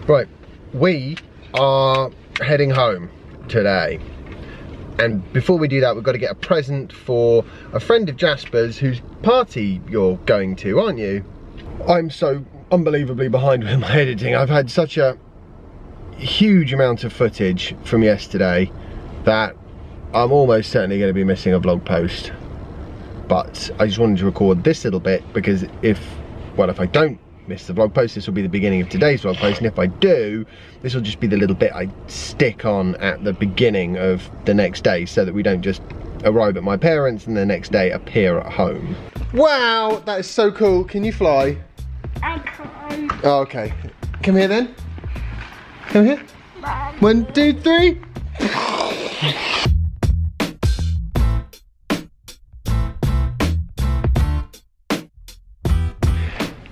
Right, we are heading home today. And before we do that, we've got to get a present for a friend of Jasper's whose party you're going to, aren't you? I'm so unbelievably behind with my editing. I've had such a huge amount of footage from yesterday that I'm almost certainly going to be missing a vlog post. But I just wanted to record this little bit because if I don't miss the vlog post, this will be the beginning of today's vlog post, and if I do, this will just be the little bit I stick on at the beginning of the next day so that we don't just arrive at my parents and the next day appear at home. Wow, that is so cool. Can you fly? I can't. Oh, okay. Come here then. Come here. 1, 2, 3.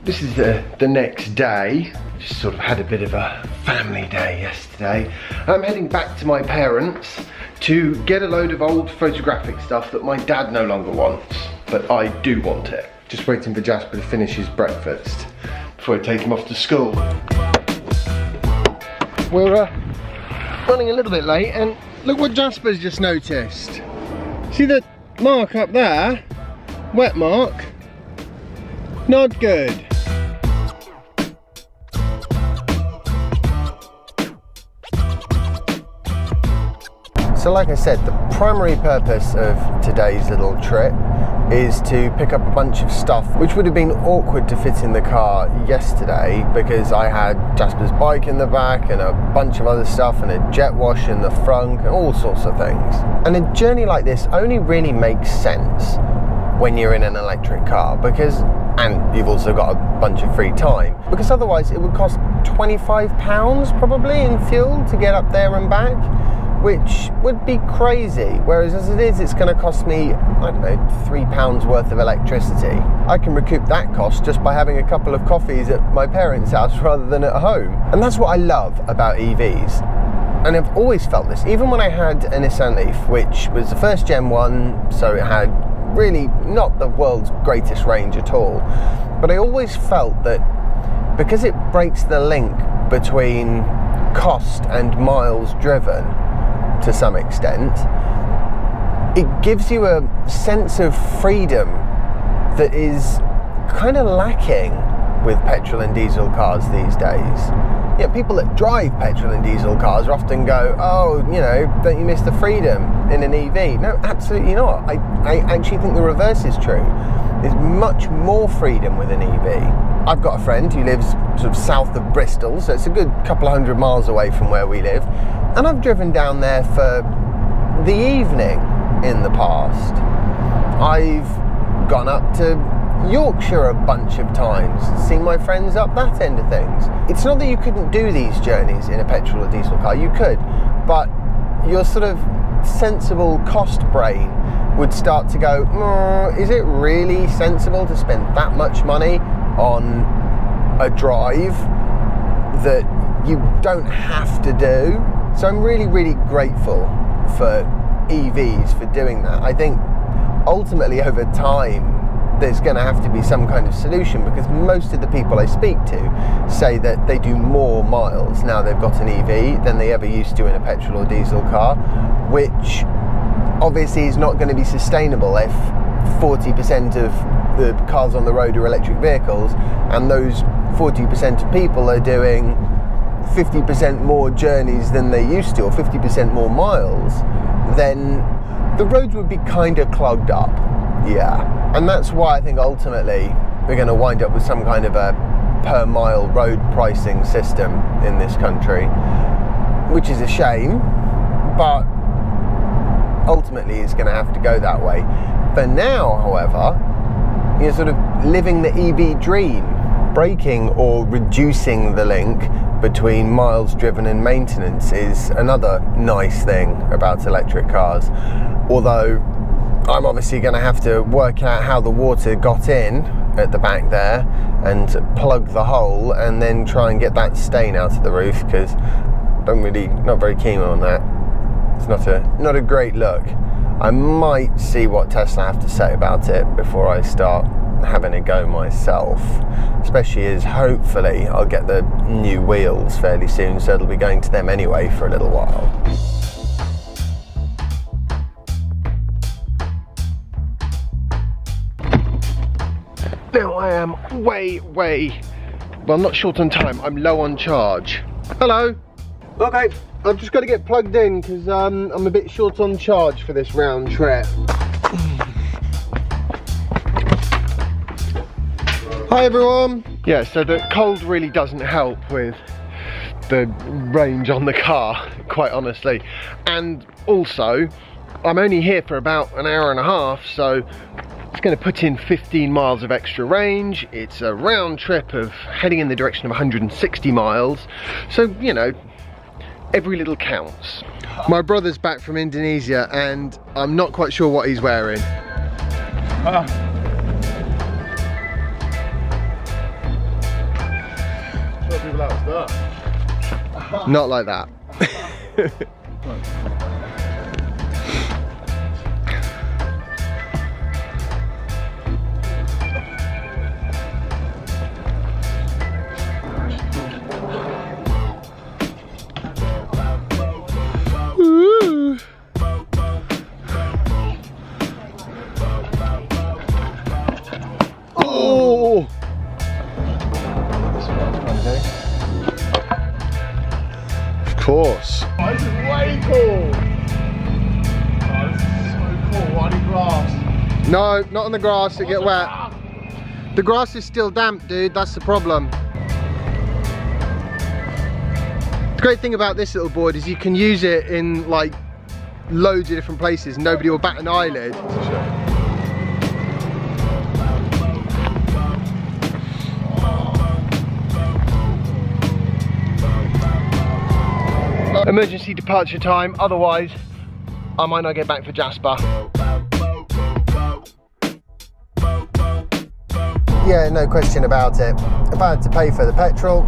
This is the next day. Just sort of had a bit of a family day yesterday. I'm heading back to my parents to get a load of old photographic stuff that my dad no longer wants, but I do want it. Just waiting for Jasper to finish his breakfast before I take him off to school. We're running a little bit late, and look what Jasper's just noticed. See the mark up there? Wet mark. Not good. So like I said, the primary purpose of today's little trip is to pick up a bunch of stuff which would have been awkward to fit in the car yesterday because I had Jasper's bike in the back and a bunch of other stuff and a jet wash in the front and all sorts of things. And a journey like this only really makes sense when you're in an electric car and you've also got a bunch of free time, because otherwise it would cost £25 probably in fuel to get up there and back, which would be crazy. Whereas as it is, it's going to cost me, I don't know, £3 worth of electricity. I can recoup that cost just by having a couple of coffees at my parents' house rather than at home. And that's what I love about EVs. And I've always felt this, even when I had a Nissan Leaf, which was the first gen one, so it had really not the world's greatest range at all. But I always felt that because it breaks the link between cost and miles driven to some extent, it gives you a sense of freedom that is kind of lacking with petrol and diesel cars these days. You know, people that drive petrol and diesel cars often go, oh, you know, don't you miss the freedom in an EV? No, absolutely not. I actually think the reverse is true. There's much more freedom with an EV. I've got a friend who lives sort of south of Bristol, so it's a good couple of 100 miles away from where we live, and I've driven down there for the evening in the past. I've gone up to Yorkshire a bunch of times, seen my friends up that end of things. It's not that you couldn't do these journeys in a petrol or diesel car, you could, but your sort of sensible cost brain would start to go, is it really sensible to spend that much money on a drive that you don't have to do? So I'm really, really grateful for EVs for doing that. I think ultimately over time there's going to have to be some kind of solution, because most of the people I speak to say that they do more miles now they've got an EV than they ever used to in a petrol or diesel car, which obviously is not going to be sustainable if 40% of the cars on the road are electric vehicles and those 40% of people are doing 50% more journeys than they used to, or 50% more miles. Then the roads would be kind of clogged up. Yeah. And that's why I think ultimately we're going to wind up with some kind of a per mile road pricing system in this country, which is a shame, but ultimately it's going to have to go that way. For now, however, you're sort of living the EV dream. Breaking or reducing the link between miles driven and maintenance is another nice thing about electric cars. Although I'm obviously going to have to work out how the water got in at the back there and plug the hole and then try and get that stain out of the roof, because I'm not very keen on that. It's not a great look. I might see what Tesla have to say about it before I start having a go myself, especially as hopefully I'll get the new wheels fairly soon, so it'll be going to them anyway for a little while. Now I am well, not short on time, I'm low on charge. Hello. Okay, I've just got to get plugged in because I'm a bit short on charge for this round trip. Hi everyone. Yeah, so the cold really doesn't help with the range on the car, quite honestly. And also, I'm only here for about an hour and a half, so it's going to put in 15 miles of extra range. It's a round trip of heading in the direction of 160 miles. So, you know, every little counts. My brother's back from Indonesia and I'm not quite sure what he's wearing. Not like that. Oh! Of course. Oh, this is way cool. Oh, this is so cool. Why do grass? No, not on the grass, it get wet. The grass is still damp, dude, that's the problem. The great thing about this little board is you can use it in like loads of different places. Nobody will bat an eyelid. Emergency departure time, otherwise I might not get back for Jasper. Yeah, no question about it. If I had to pay for the petrol,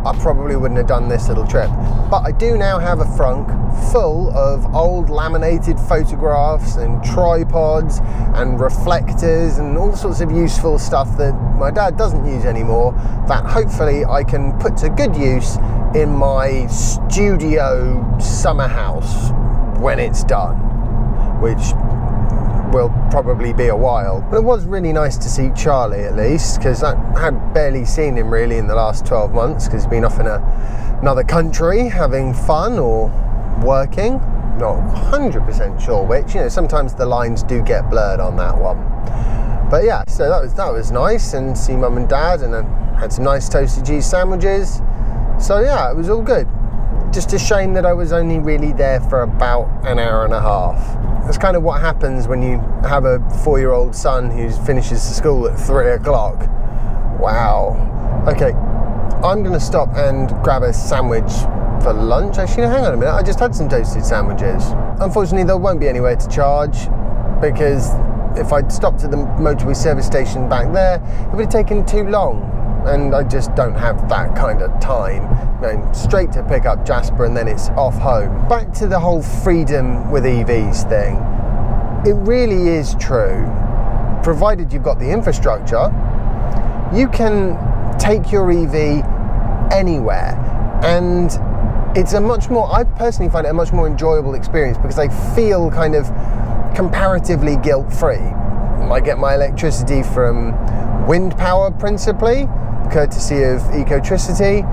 I probably wouldn't have done this little trip. But I do now have a frunk full of old laminated photographs and tripods and reflectors and all sorts of useful stuff that my dad doesn't use anymore, that hopefully I can put to good use in my studio summer house when it's done, which will probably be a while. But it was really nice to see Charlie, at least, because I had barely seen him really in the last 12 months because he's been off in another country having fun or working. Not 100% sure which, you know, sometimes the lines do get blurred on that one. But yeah, so that was nice, and see mum and dad, and I had some nice toasted cheese sandwiches. So yeah, it was all good. Just a shame that I was only really there for about an hour and a half. That's kind of what happens when you have a 4-year-old son who finishes school at 3 o'clock. Wow. Okay, I'm gonna stop and grab a sandwich for lunch. Actually, no, hang on a minute, I just had some toasted sandwiches. Unfortunately, there won't be anywhere to charge because if I'd stopped at the motorway service station back there, it would have taken too long. And I just don't have that kind of time. Going straight to pick up Jasper and then it's off home. Back to the whole freedom with EVs thing. It really is true. Provided you've got the infrastructure, you can take your EV anywhere. And it's a much more, I personally find it a much more enjoyable experience because I feel kind of comparatively guilt-free. I get my electricity from wind power principally, courtesy of Ecotricity.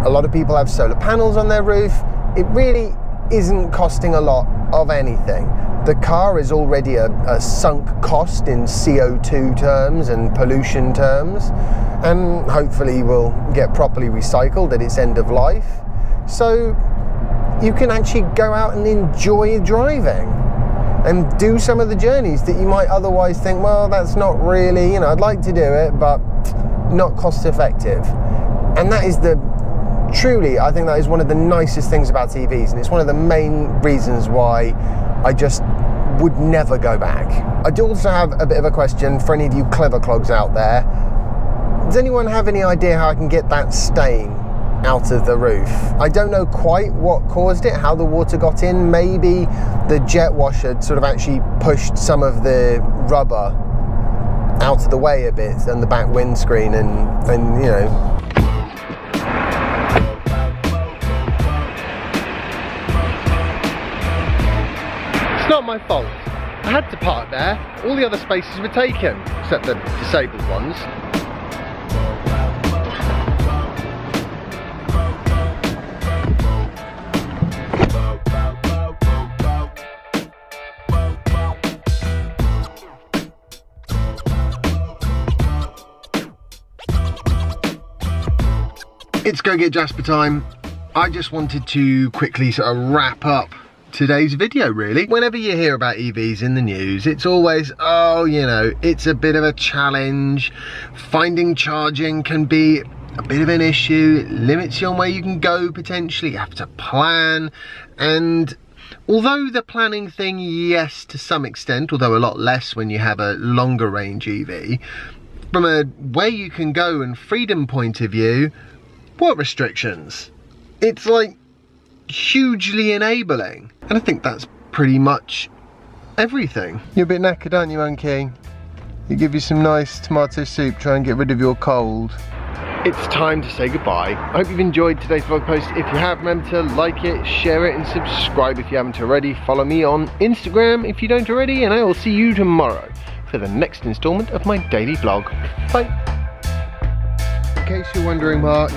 A lot of people have solar panels on their roof. It really isn't costing a lot of anything. The car is already a sunk cost in CO2 terms and pollution terms, and hopefully will get properly recycled at its end of life. So you can actually go out and enjoy driving and do some of the journeys that you might otherwise think, well, that's not really, you know, I'd like to do it, but not cost effective. And that is truly, I think that is one of the nicest things about EVs, and it's one of the main reasons why I just would never go back. I do also have a bit of a question for any of you clever clogs out there. Does anyone have any idea how I can get that stain out of the roof? I don't know quite what caused it, how the water got in. Maybe the jet wash had sort of actually pushed some of the rubber out of the way a bit and the back windscreen and you know. It's not my fault. I had to park there. All the other spaces were taken, except the disabled ones. It's Go Get Jasper time. I just wanted to quickly sort of wrap up today's video, really. Whenever you hear about EVs in the news, it's always, oh, you know, it's a bit of a challenge. Finding charging can be a bit of an issue. It limits you on where you can go potentially. You have to plan. And although the planning thing, yes, to some extent, although a lot less when you have a longer range EV, from a where you can go and freedom point of view, what restrictions? It's like hugely enabling. And I think that's pretty much everything. You're a bit knackered, aren't you, Monkey? You give you some nice tomato soup, try and get rid of your cold. It's time to say goodbye. I hope you've enjoyed today's vlog post. If you have, remember to like it, share it and subscribe if you haven't already. Follow me on Instagram if you don't already, and I will see you tomorrow for the next instalment of my daily vlog. Bye. In case you're wondering, Mark,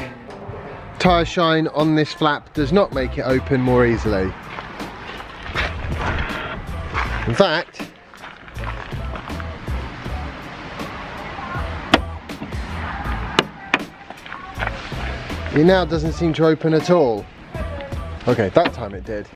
tyre shine on this flap does not make it open more easily. In fact, it now doesn't seem to open at all. Okay, that time it did.